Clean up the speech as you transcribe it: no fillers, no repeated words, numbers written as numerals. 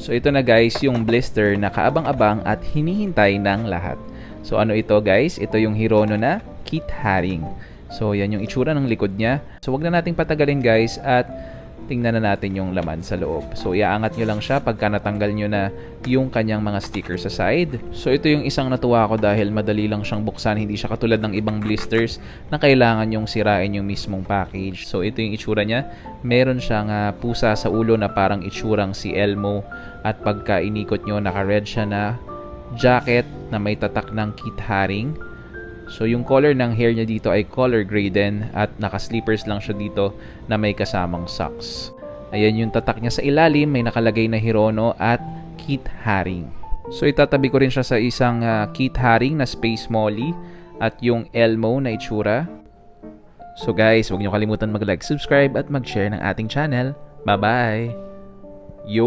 So ito na guys yung blister na kaabang-abang at hinihintay ng lahat. So ano ito guys? Ito yung Hirono na Kit Haring. So yan yung itsura ng likod niya. So wag na nating patagalin guys at tingnan na natin yung laman sa loob. So iaangat nyo lang siya pagka natanggal nyo na yung kanyang mga sticker sa side. So ito yung isang natuwa ko dahil madali lang siyang buksan. Hindi siya katulad ng ibang blisters na kailangan yung sirain yung mismong package. So ito yung itsura niya. Meron siyang pusa sa ulo na parang itsurang si Elmo. At pagka inikot nyo, naka-red siya na jacket na may tatak ng Kit Haring. So yung color ng hair niya dito ay color gray din at naka-slippers lang siya dito na may kasamang socks. Ayan yung tatak niya sa ilalim, may nakalagay na Hirono at Kit Haring. So itatabi ko rin siya sa isang Kit Haring na Space Molly at yung Elmo na itsura. So guys, huwag niyo kalimutan mag-like, subscribe at mag-share ng ating channel. Bye-bye! Yo!